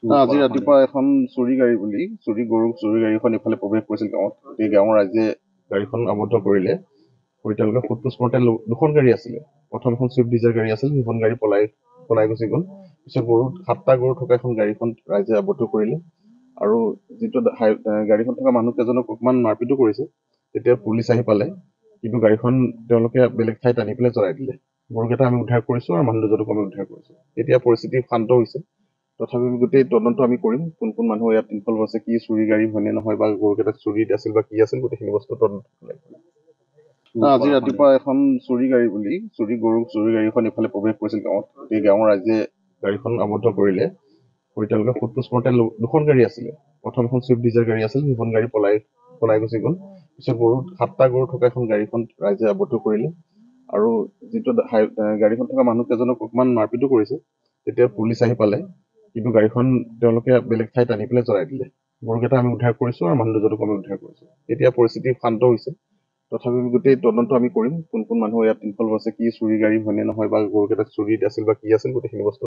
আজি ৰাতিপুৱা এখন চুৰি গাড়ী বুলি চুৰি গাড়ী এখন ইফালে প্ৰৱেশ কৰিছিল গাঁৱত। গতিকে গাঁৱৰ ৰাইজে গাড়ীখন আবদ্ধ কৰিলে। কৰি তেওঁলোকে সোধ-পোছ কৰোঁতে দুখন গাড়ী আছিলে। প্ৰথম এখন চুইফ্ট ডিজাৰ গাড়ী আছিল, সেইখন গাড়ী পলাই গুচি গ'ল। পিছত 7টা গৰু থকা এখন গাড়ীখন ৰাইজে আবদ্ধ কৰিলে আৰু যিটো গাড়ীখন থকা মানুহ কেইজনক অকণমান মাৰপিটো কৰিছে। তেতিয়া পুলিচ আহি পালে, কিন্তু গাড়ীখন তেওঁলোকে বেলেগ ঠাইত আনি পেলাই জ্বলাই দিলে। গৰুকেইটা আমি উদ্ধাৰ কৰিছোঁ আৰু মানুহ দুজনকো আমি উদ্ধাৰ কৰিছোঁ। এতিয়া পৰিস্থিতি শান্ত হৈছে। তথাপি গোটেই তদন্ত আমি কৰিম, কোন কোন মানুহ ইয়াত ইনভলভ আছে, কি চুৰি গাড়ী হয়নে নহয়, বা গৰুকেইটা চুৰি আছিল বা কি আছিল, গোটেইখিনি বস্তু তদন্ত আজি ৰাতিপুৱা এখন চুৰি গাড়ী এখন ইফালে প্ৰৱেশ কৰিছিল গাঁৱত। গতিকে গাঁৱৰ ৰাইজে গাড়ীখন আবদ্ধ কৰিলে। কৰি তেওঁলোকে সোধ-পোছ কৰোঁতে দুখন গাড়ী আছিলে। প্ৰথম এখন চুইফ্ট ডিজাৰ গাড়ী আছিল, সেইখন গাড়ী পলাই গুচি গ'ল। পিছত 7টা গৰু থকা এখন গাড়ীখন ৰাইজে আবদ্ধ কৰিলে আৰু যিটো গাড়ীখন থকা মানুহ কেইজনক অকণমান মাৰপিটো কৰিছে। তেতিয়া পুলিচ আহি পালে, কিন্তু গাড়ীখন তেওঁলোকে বেলেগ ঠাইত আনি পেলাই জ্বলাই দিলে। গৰুকেইটা আমি উদ্ধাৰ কৰিছোঁ আৰু মানুহ দুজনকো আমি উদ্ধাৰ কৰিছোঁ। এতিয়া পৰিস্থিতি শান্ত হৈছে। তথাপি গোটেই তদন্ত আমি কৰিম, কোন কোন মানুহ ইয়াত ইনভলভ আছে, কি চুৰি গাড়ী হয়নে নহয়, বা গৰুকেইটা চুৰি আছিল বা কি আছিল, গোটেইখিনি বস্তু